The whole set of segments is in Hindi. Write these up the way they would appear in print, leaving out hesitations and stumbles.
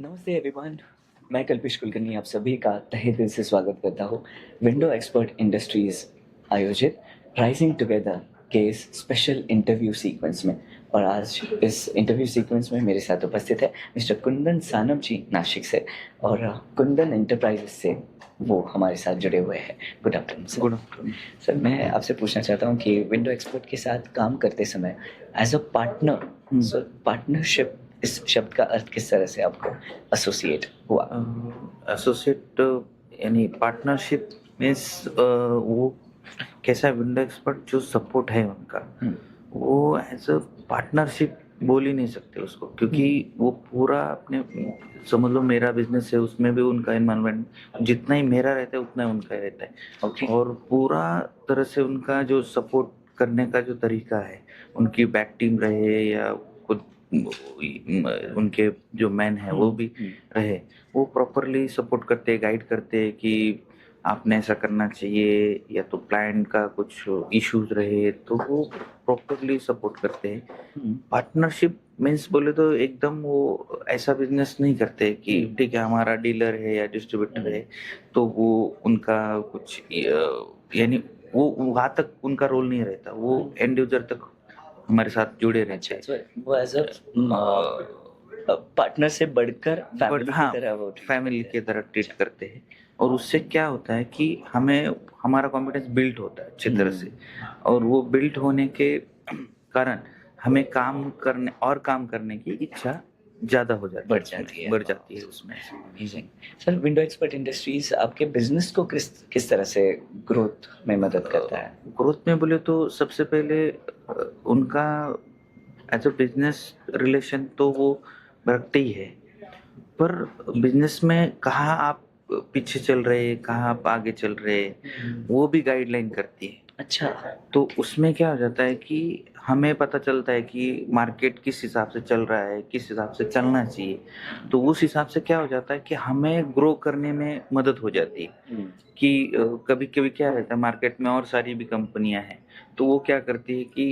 नमस्ते एवरीवन। मैं कल्पेश कुलकर्णी आप सभी का तहे दिल से स्वागत करता हूँ विंडो एक्सपर्ट इंडस्ट्रीज आयोजित राइजिंग टुगेदर के इस स्पेशल इंटरव्यू सीक्वेंस में। और आज इस इंटरव्यू सीक्वेंस में मेरे साथ उपस्थित है मिस्टर कुंदन सानप जी नासिक से, और कुंदन एंटरप्राइजेस से वो हमारे साथ जुड़े हुए हैं। Good afternoon sir. Good afternoon sir, मैं आपसे पूछना चाहता हूँ कि विंडो एक्सपर्ट के साथ काम करते समय as a partner, sir partnership इस शब्द का अर्थ किस तरह से आपको एसोसिएट हुआ? एसोसिएट यानी पार्टनरशिप मीन्स वो कैसा है, विंडो एक्सपर्ट जो सपोर्ट है उनका वो एज अ पार्टनरशिप बोल ही नहीं सकते उसको, क्योंकि वो पूरा अपने समझ लो मेरा बिजनेस है, उसमें भी उनका इन्वॉल्वमेंट जितना ही मेरा रहता है उतना ही उनका रहता है। ओके। और पूरा तरह से उनका जो सपोर्ट करने का जो तरीका है, उनकी बैक टीम रहे या खुद उनके जो मैन है वो भी रहे, वो प्रॉपरली सपोर्ट करते हैं, गाइड करते हैं कि आपने ऐसा करना चाहिए, या तो क्लाइंट का कुछ इश्यूज रहे तो वो प्रॉपरली सपोर्ट करते हैं। पार्टनरशिप मीन्स बोले तो एकदम वो ऐसा बिजनेस नहीं करते कि ठीक है हमारा डीलर है या डिस्ट्रीब्यूटर है तो वो उनका कुछ यानी वो वहाँ तक उनका रोल नहीं रहता, वो एंड यूजर तक हमारे साथ जुड़े रहते हैं। अच्छा, वो एज अ पार्टनर से बढ़कर बट फैमिली की हाँ, तरह वो treat फैमिली करते की तरह ट्रीट करते हैं। और उससे क्या होता है कि हमें हमारा कॉन्फिडेंस बिल्ड होता है अच्छी तरह से, और वो बिल्ड होने के कारण हमें काम करने की इच्छा ज़्यादा हो जाती बढ़ है, जाती है। बढ़ जाती है उसमें। Amazing. Sir, window expert industries आपके बिजनेस को किस किस तरह से ग्रोथ में मदद करता है? ग्रोथ में बोले तो सबसे पहले उनका एज अ बिजनेस रिलेशन तो वो रखते ही है, पर बिजनेस में कहाँ आप पीछे चल रहे हैं, कहाँ आप आगे चल रहे हैं, वो भी गाइडलाइन करती है। अच्छा। तो उसमें क्या हो जाता है कि हमें पता चलता है कि मार्केट किस हिसाब से चल रहा है, किस हिसाब से चलना चाहिए, तो उस हिसाब से क्या हो जाता है कि हमें ग्रो करने में मदद हो जाती है। कि कभी कभी क्या रहता है, मार्केट में और सारी भी कंपनियां हैं, तो वो क्या करती है कि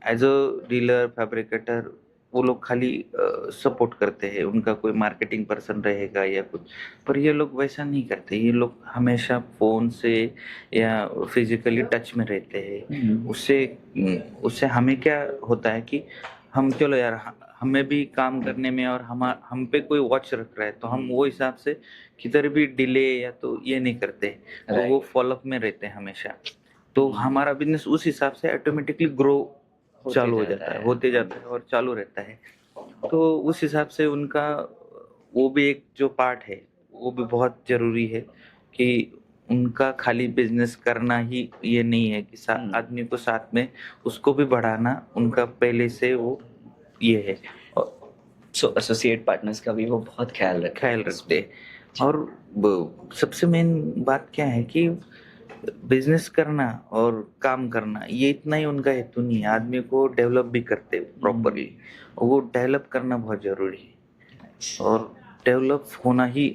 एज अ डीलर फैब्रिकेटर वो लोग खाली सपोर्ट करते हैं, उनका कोई मार्केटिंग पर्सन रहेगा या कुछ, पर ये लोग वैसा नहीं करते। ये लोग हमेशा फोन से या फिजिकली टच में रहते हैं। उससे हमें क्या होता है कि हम चलो यार हमें भी काम करने में, और हम पे कोई वॉच रख रहा है तो हम वो हिसाब से किधर भी डिले या तो ये नहीं करते, तो वो फॉलोअप में रहते हैं हमेशा। तो हमारा बिजनेस उस हिसाब से ऑटोमेटिकली ग्रो चालू हो जाता है, होते जाता है और चालू रहता है। तो उस हिसाब से उनका वो भी एक जो पार्ट है वो भी बहुत जरूरी है कि उनका खाली बिजनेस करना ही ये नहीं है कि आदमी को साथ में उसको भी बढ़ाना उनका पहले से वो ये है, और सो एसोसिएट पार्टनर्स का भी वो बहुत ख्याल ख्याल रखते हैं। अच्छा। और सबसे मेन बात क्या है कि बिजनेस करना और काम करना ये इतना ही उनका हेतु नहीं है, आदमी को डेवलप भी करते प्रॉपरली, वो डेवलप करना बहुत जरूरी है। और डेवलप होना ही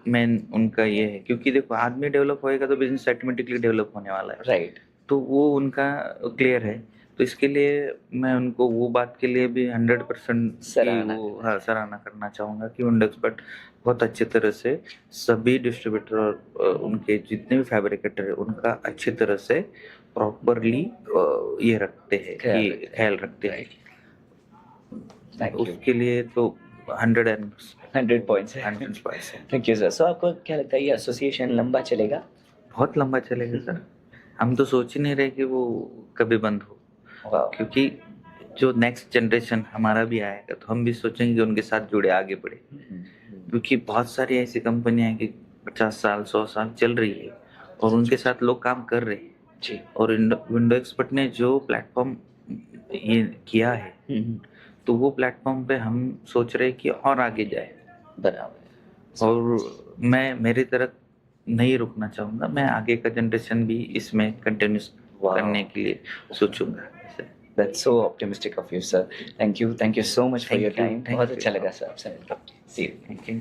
मेन उनका ये है, क्योंकि देखो आदमी डेवलप होएगा तो बिजनेस ऑटोमेटिकली डेवलप होने वाला है। राइट। तो वो उनका क्लियर है। तो इसके लिए मैं उनको वो बात के लिए भी 100% की सराहना वो हाँ सराहना करना चाहूँगा कि विंडो एक्सपर्ट बहुत अच्छी तरह से सभी डिस्ट्रीब्यूटर और उनके जितने भी फैब्रिकेटर है उनका अच्छी तरह से प्रॉपरली ये रखते हैं कि ख्याल रखते हैं। Thank you. उसके लिए तो 100 पॉइंट्स है। 100%। Thank you sir. सो आपको क्या लगता है ये एसोसिएशन लंबा चलेगा? बहुत लंबा चलेगा सर। हम तो सोच ही नहीं रहे कि वो कभी बंद हो, वाह। क्योंकि जो नेक्स्ट जनरेशन हमारा भी आएगा तो हम भी सोचेंगे कि उनके साथ जुड़े आगे बढ़े, क्योंकि बहुत सारी ऐसी कंपनियां हैं कि 50 साल 100 साल चल रही है और उनके साथ लोग काम कर रहे हैं जी। और विंडो एक्सपर्ट ने जो प्लेटफॉर्म ये किया है तो वो प्लेटफॉर्म पे हम सोच रहे हैं कि और आगे जाए। बराबर। और मैं मेरी तरफ नहीं रुकना चाहूँगा, मैं आगे का जनरेशन भी इसमें कंटिन्यू करने के लिए सोचूंगा। That's so optimistic of you, sir. Thank you so much for your time. बहुत अच्छा लगा सर आपसे मिलकर। See you. Thank you.